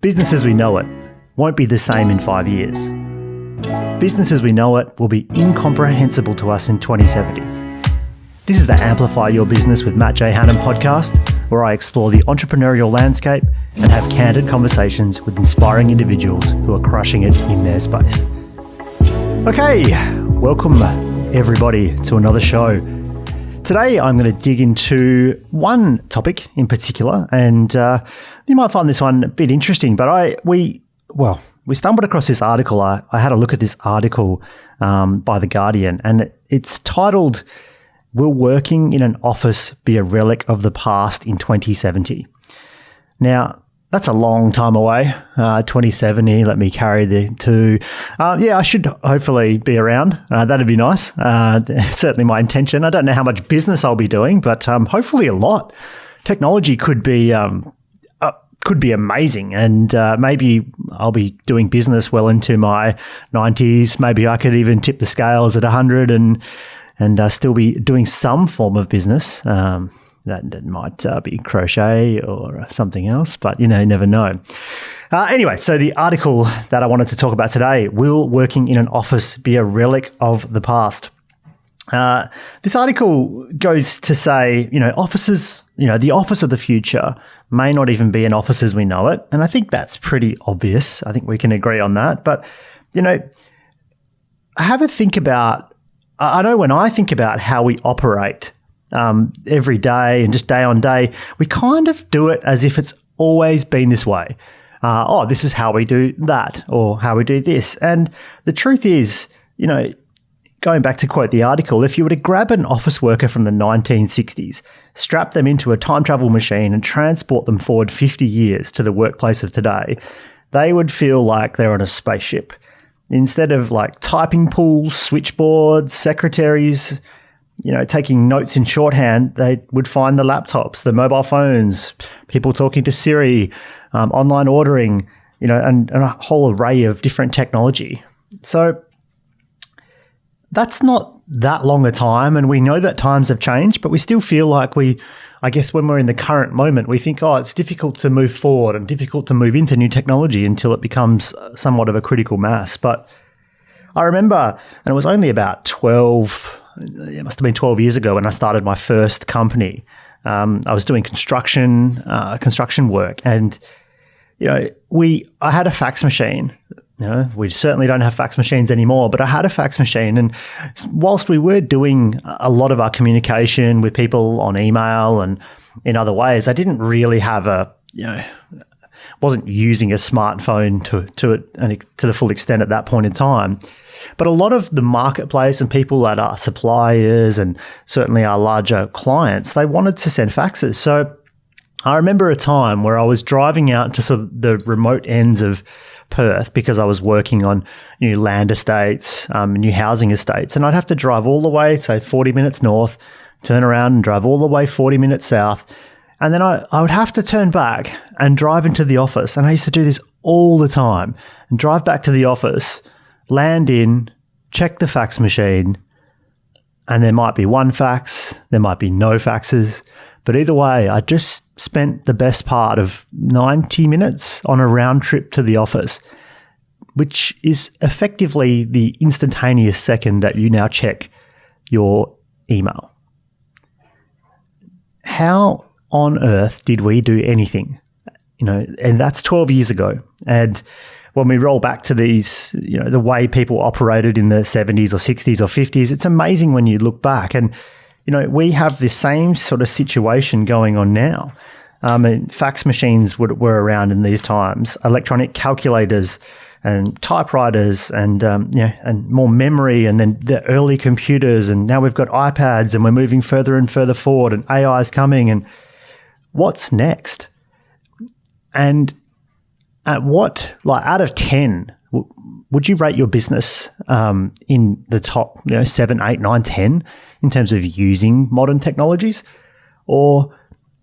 Business as we know it won't be the same in 5 years. Business as we know it will be incomprehensible to us in 2070. This is the Amplify Your Business with Matt J. Hanham podcast, where I explore the entrepreneurial landscape and have candid conversations with inspiring individuals who are crushing it in their space. Okay, welcome everybody to another show. Today, I'm going to dig into one topic in particular, and you might find this one a bit interesting, but we stumbled across this article. I had a look at this article by The Guardian, and it's titled, "Will Working in an Office Be a Relic of the Past in 2070? Now, that's a long time away, 2070. Let me carry the two. I should hopefully be around. That'd be nice. Certainly my intention. I don't know how much business I'll be doing, but hopefully a lot. Technology could be amazing, and maybe I'll be doing business well into my 90s. Maybe I could even tip the scales at 100 and still be doing some form of business. That might be crochet or something else, but you never know. Anyway, so the article that I wanted to talk about today, will working in an office be a relic of the past? This article goes to say, offices, the office of the future may not even be an office as we know it. And I think that's pretty obvious. I think we can agree on that. But, have a think about, I know when I think about how we operate every day and just day on day, we kind of do it as if it's always been this way. This is how we do that, or how we do this. And the truth is, going back to quote the article, if you were to grab an office worker from the 1960s, strap them into a time travel machine and transport them forward 50 years to the workplace of today, they would feel like they're on a spaceship. Instead of like typing pools, switchboards, secretaries, taking notes in shorthand, they would find the laptops, the mobile phones, people talking to Siri, online ordering, and a whole array of different technology. So that's not that long a time, and we know that times have changed, but we still feel like when we're in the current moment, we think, it's difficult to move forward and difficult to move into new technology until it becomes somewhat of a critical mass. But I remember, and it was only about 12 years ago when I started my first company. I was doing construction work, and I had a fax machine. We certainly don't have fax machines anymore, but I had a fax machine, and whilst we were doing a lot of our communication with people on email and in other ways, I didn't really have wasn't using a smartphone to the full extent at that point in time. But a lot of the marketplace and people that are suppliers and certainly our larger clients, they wanted to send faxes. So I remember a time where I was driving out to sort of the remote ends of Perth because I was working on new land estates, new housing estates, and I'd have to drive all the way, say 40 minutes north, turn around and drive all the way 40 minutes south. And then I would have to turn back and drive into the office. And I used to do this all the time and drive back to the office, land in, check the fax machine, and there might be one fax, there might be no faxes. But either way, I just spent the best part of 90 minutes on a round trip to the office, which is effectively the instantaneous second that you now check your email. How on earth did we do anything? And that's 12 years ago. And when we roll back to these, the way people operated in the 70s or 60s or 50s, it's amazing when you look back. And, we have this same sort of situation going on now. Fax machines were around in these times, electronic calculators and typewriters and more memory, and then the early computers. And now we've got iPads, and we're moving further and further forward, and AI is coming. And what's next? And at what, out of 10, would you rate your business in the top 7, 8, 9, 10 in terms of using modern technologies? Or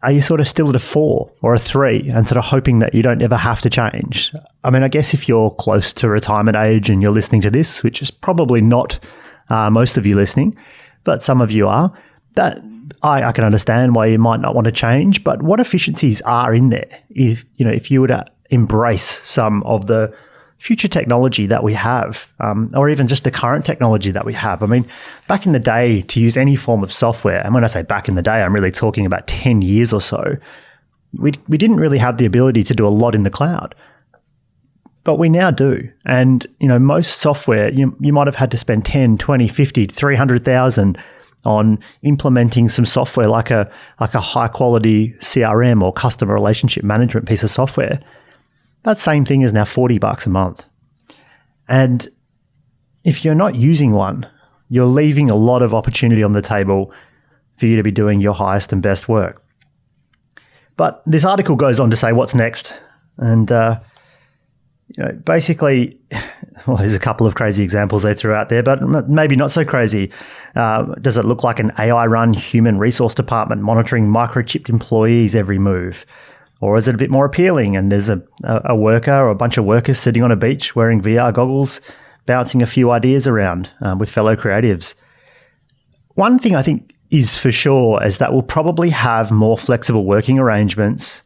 are you sort of still at a 4 or a 3 and sort of hoping that you don't ever have to change? I guess if you're close to retirement age and you're listening to this, which is probably not most of you listening, but some of you are, that I can understand why you might not want to change, but what efficiencies are in there? If you were to embrace some of the future technology that we have, or even just the current technology that we have. I mean, back in the day, to use any form of software, and when I say back in the day, I'm really talking about 10 years or so, we didn't really have the ability to do a lot in the cloud. But we now do. And, most software, you might have had to spend 10, 20, 50, 300,000 on implementing some software like a high quality CRM or customer relationship management piece of software. That same thing is now $40 a month. And if you're not using one, you're leaving a lot of opportunity on the table for you to be doing your highest and best work. But this article goes on to say what's next. And, basically, well, there's a couple of crazy examples they threw out there, but maybe not so crazy. Does it look like an AI-run human resource department monitoring microchipped employees' every move? Or is it a bit more appealing and there's a worker or a bunch of workers sitting on a beach wearing VR goggles, bouncing a few ideas around with fellow creatives? One thing I think is for sure is that we'll probably have more flexible working arrangements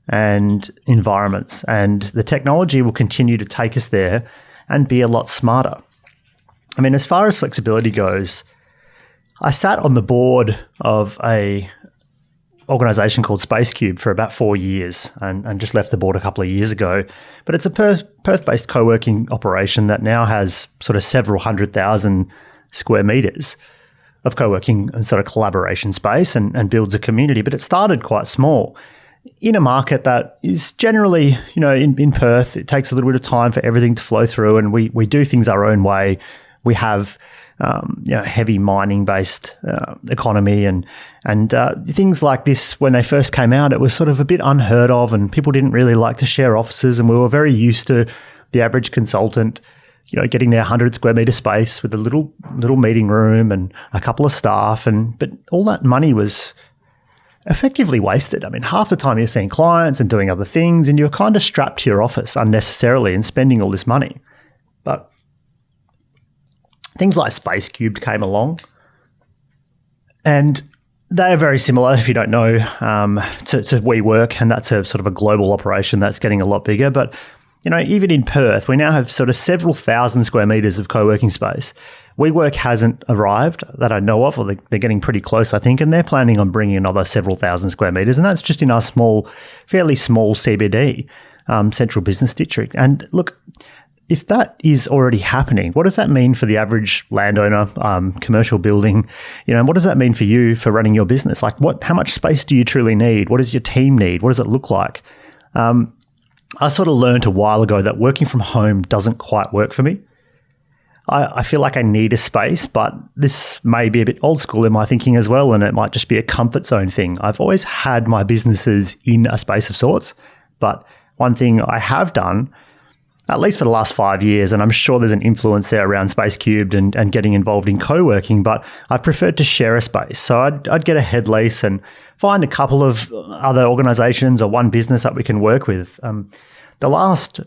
and environments, and the technology will continue to take us there and be a lot smarter. I mean, as far as flexibility goes, I sat on the board of a organization called SpaceCube for about 4 years and just left the board a couple of years ago. But it's a Perth-based co-working operation that now has sort of several 100,000 square meters of co-working and sort of collaboration space and builds a community. But it started quite small in a market that is generally, in Perth, it takes a little bit of time for everything to flow through, and we do things our own way. We have heavy mining-based economy, and things like this, when they first came out, it was sort of a bit unheard of, and people didn't really like to share offices, and we were very used to the average consultant, getting their 100 square meter space with a little meeting room and a couple of staff, but all that money was effectively wasted. I mean, half the time you're seeing clients and doing other things, and you're kind of strapped to your office unnecessarily and spending all this money. But things like SpaceCube came along, and they are very similar, if you don't know, to WeWork, and that's a sort of a global operation that's getting a lot bigger. But, even in Perth, we now have sort of several thousand square meters of co-working space. WeWork hasn't arrived that I know of, or they're getting pretty close, I think, and they're planning on bringing another several thousand square meters, and that's just in our fairly small CBD, central business district. And look, if that is already happening, what does that mean for the average landowner, commercial building? What does that mean for you for running your business? Like, how much space do you truly need? What does your team need? What does it look like? I sort of learned a while ago that working from home doesn't quite work for me. I feel like I need a space, but this may be a bit old school in my thinking as well, and it might just be a comfort zone thing. I've always had my businesses in a space of sorts, but one thing I have done, at least for the last 5 years, and I'm sure there's an influence there around SpaceCubed and getting involved in co-working, but I preferred to share a space. So I'd get a head lease and find a couple of other organizations or one business that we can work with. The last,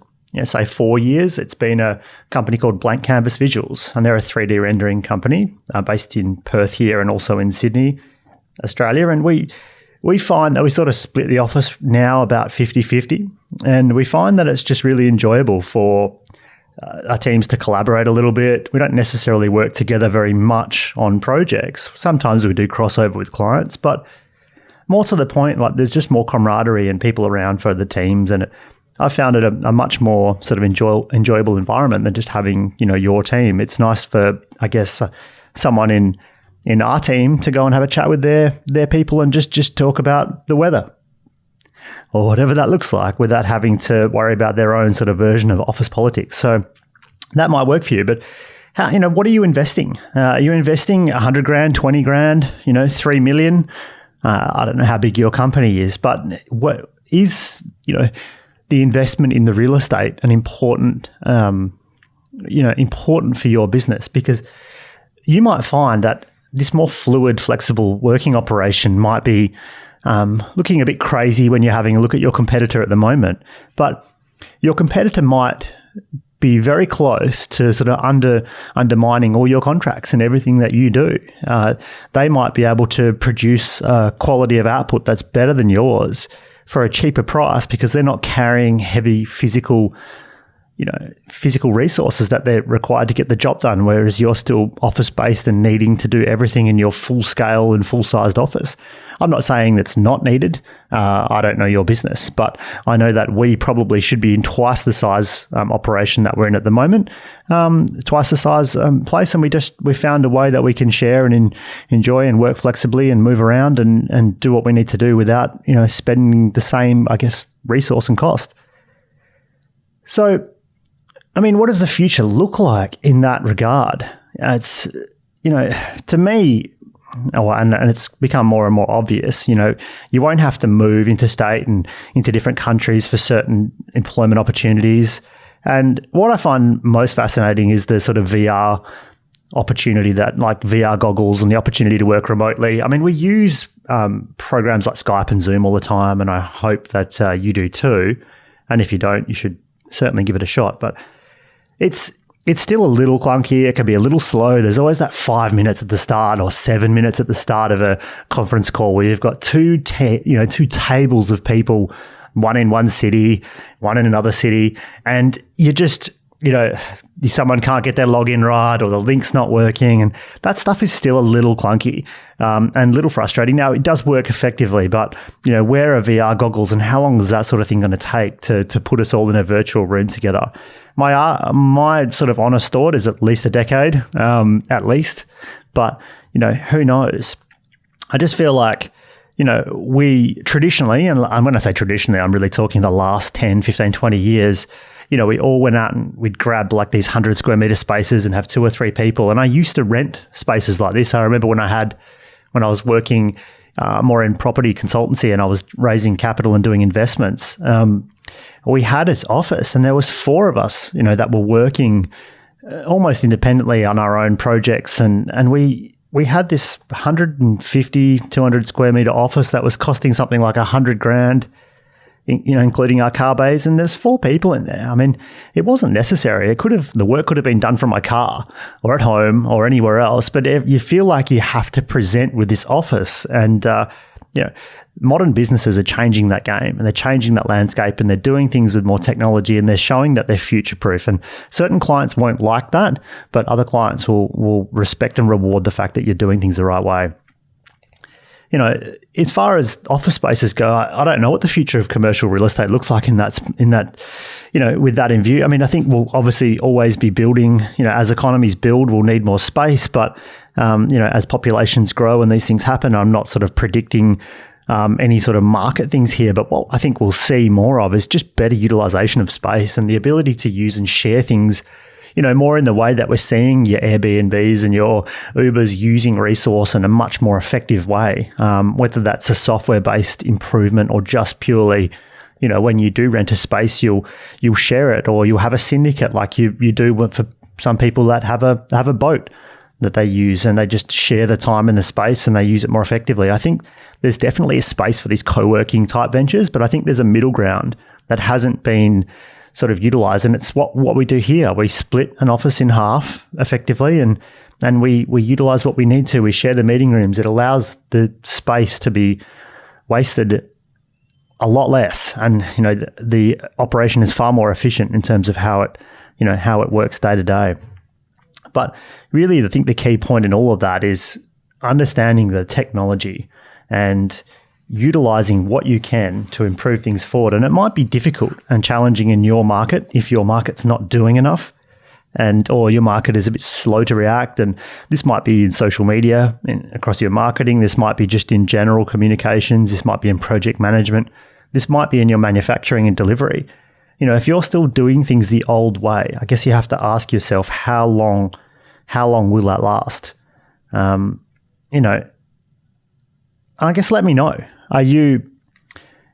say 4 years, it's been a company called Blank Canvas Visuals, and they're a 3D rendering company based in Perth here and also in Sydney, Australia. And we find that we sort of split the office now about 50-50, and we find that it's just really enjoyable for our teams to collaborate a little bit. We don't necessarily work together very much on projects. Sometimes we do crossover with clients, but more to the point, like there's just more camaraderie and people around for the teams, and I found it a much more sort of enjoyable environment than just having, your team. It's nice for, I guess, someone in our team to go and have a chat with their people and just talk about the weather or whatever that looks like without having to worry about their own sort of version of office politics. So that might work for you, but what are you investing? Are you investing 100 grand, 20 grand, 3 million? I don't know how big your company is, but what is, the investment in the real estate an important for your business? Because you might find that this more fluid, flexible working operation might be looking a bit crazy when you're having a look at your competitor at the moment. But your competitor might be very close to sort of undermining all your contracts and everything that you do. They might be able to produce a quality of output that's better than yours for a cheaper price because they're not carrying heavy physical resources that they're required to get the job done, whereas you're still office-based and needing to do everything in your full-scale and full-sized office. I'm not saying that's not needed. I don't know your business, but I know that we probably should be in twice the size operation that we're in at the moment, twice the size place, and we found a way that we can share and enjoy and work flexibly and move around and do what we need to do without spending the same, I guess, resource and cost. So, I mean, what does the future look like in that regard? It's, to me, and it's become more and more obvious, you won't have to move interstate and into different countries for certain employment opportunities. And what I find most fascinating is the sort of VR opportunity, that like VR goggles and the opportunity to work remotely. I mean, we use programs like Skype and Zoom all the time, and I hope that you do too. And if you don't, you should certainly give it a shot. But it's still a little clunky. It can be a little slow. There's always that 5 minutes at the start or 7 minutes at the start of a conference call where you've got two tables of people, one in one city, one in another city, and you just, someone can't get their login right or the link's not working, and that stuff is still a little clunky and a little frustrating. Now, it does work effectively, but, where are VR goggles and how long is that sort of thing going to take to put us all in a virtual room together? My sort of honest thought is at least a decade, at least. But, who knows? I just feel like, we traditionally, and when I say traditionally, I'm really talking the last 10, 15, 20 years, we all went out and we'd grab like these 100 square meter spaces and have 2 or 3 people. And I used to rent spaces like this. I remember when I was working more in property consultancy and I was raising capital and doing investments, we had this office and there was 4 of us, that were working almost independently on our own projects. And we had this 150, 200 square meter office that was costing something like $100,000, including our car bays. And there's 4 people in there. I mean, it wasn't necessary. The work could have been done from my car or at home or anywhere else. But if you feel like you have to present with this office, and, modern businesses are changing that game and they're changing that landscape and they're doing things with more technology and they're showing that they're future-proof. And certain clients won't like that, but other clients will respect and reward the fact that you're doing things the right way. As far as office spaces go, I don't know what the future of commercial real estate looks like in that, with that in view. I mean, I think we'll obviously always be building, as economies build, we'll need more space, but, as populations grow and these things happen, I'm not sort of predicting any sort of market things here, but what I think we'll see more of is just better utilization of space and the ability to use and share things, more in the way that we're seeing your Airbnbs and your Ubers using resource in a much more effective way, whether that's a software-based improvement or just purely, when you do rent a space, you'll share it, or you'll have a syndicate like you do for some people that have a boat that they use and they just share the time and the space and they use it more effectively. I think there's definitely a space for these co-working type ventures, but I think there's a middle ground that hasn't been sort of utilized. And it's what we do here. We split an office in half effectively and we utilize what we need to. We share the meeting rooms. It allows the space to be wasted a lot less. And, the operation is far more efficient in terms of how it works day to day. But really, I think the key point in all of that is understanding the technology and utilizing what you can to improve things forward. And it might be difficult and challenging in your market if your market's not doing enough or your market is a bit slow to react. And this might be in social media, across your marketing. This might be just in general communications. This might be in project management. This might be in your manufacturing and delivery. If you're still doing things the old way, I guess you have to ask yourself, how long will that last? I guess let me know. Are you,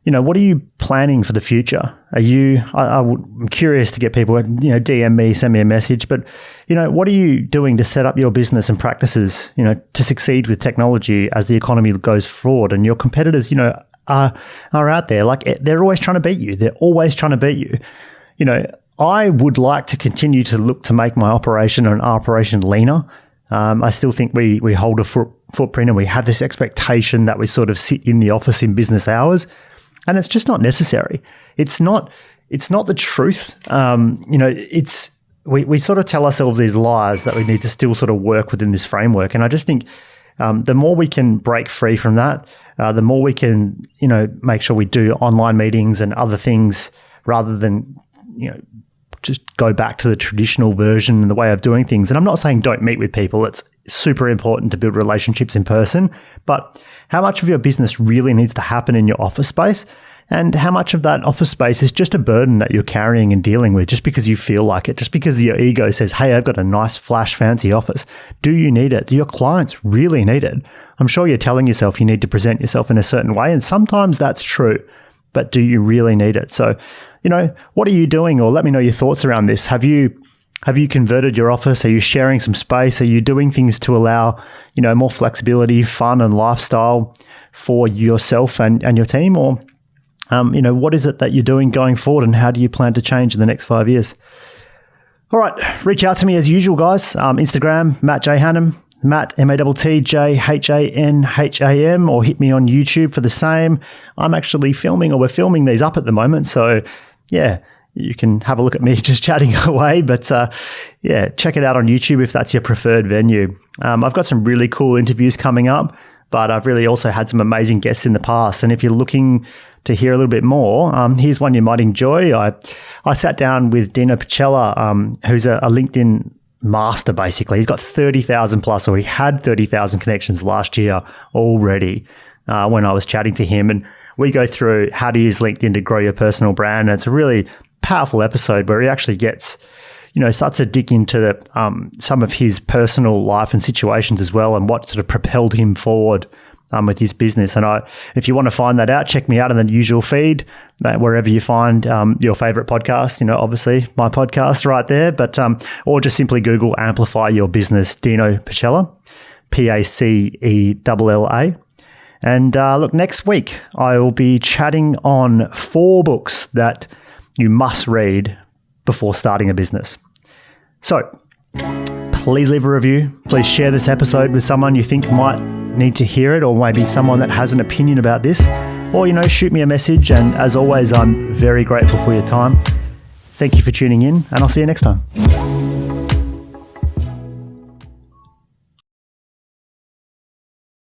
what are you planning for the future? I'm curious to get people, DM me, send me a message, but, what are you doing to set up your business and practices, to succeed with technology as the economy goes forward? And your competitors, are out there, like they're always trying to beat you. They're always trying to beat you. I would like to continue to look to make my operation and our operation leaner. I still think we hold a footprint and we have this expectation that we sort of sit in the office in business hours. And it's just not necessary. It's not the truth. We sort of tell ourselves these lies that we need to still sort of work within this framework. And I just think the more we can break free from that, the more we can, make sure we do online meetings and other things rather than, just go back to the traditional version and the way of doing things. And I'm not saying don't meet with people. It's super important to build relationships in person. But how much of your business really needs to happen in your office space? And how much of that office space is just a burden that you're carrying and dealing with just because you feel like it, just because your ego says, hey, I've got a nice, flash, fancy office. Do you need it? Do your clients really need it? I'm sure you're telling yourself you need to present yourself in a certain way, and sometimes that's true, but do you really need it? So, what are you doing? Or let me know your thoughts around this. Have you converted your office? Are you sharing some space? Are you doing things to allow, more flexibility, fun, and lifestyle for yourself and your team? Or what is it that you're doing going forward, and how do you plan to change in the next 5 years? All right, reach out to me as usual, guys. Instagram, Matt J. Hanham, Matt, MattJhanham, or hit me on YouTube for the same. We're filming these up at the moment. So yeah, you can have a look at me just chatting away. But check it out on YouTube if that's your preferred venue. I've got some really cool interviews coming up, but I've really also had some amazing guests in the past. And if you're looking to hear a little bit more, here's one you might enjoy. I sat down with Dino Picella, who's a LinkedIn master, basically. He's got 30,000 plus, or he had 30,000 connections last year already when I was chatting to him. And we go through how to use LinkedIn to grow your personal brand. And it's a really powerful episode where he actually gets, starts to dig into some of his personal life and situations as well, and what sort of propelled him forward with his business. And if you want to find that out, check me out in the usual feed, wherever you find your favorite podcast, obviously my podcast right there, but or just simply Google Amplify Your Business, Dino Picella, Pacella. And look, next week I will be chatting on 4 books that you must read before starting a business. So please leave a review. Please share this episode with someone you think might need to hear it, or maybe someone that has an opinion about this, or shoot me a message. And as always, I'm very grateful for your time. Thank you for tuning in, and I'll see you next time.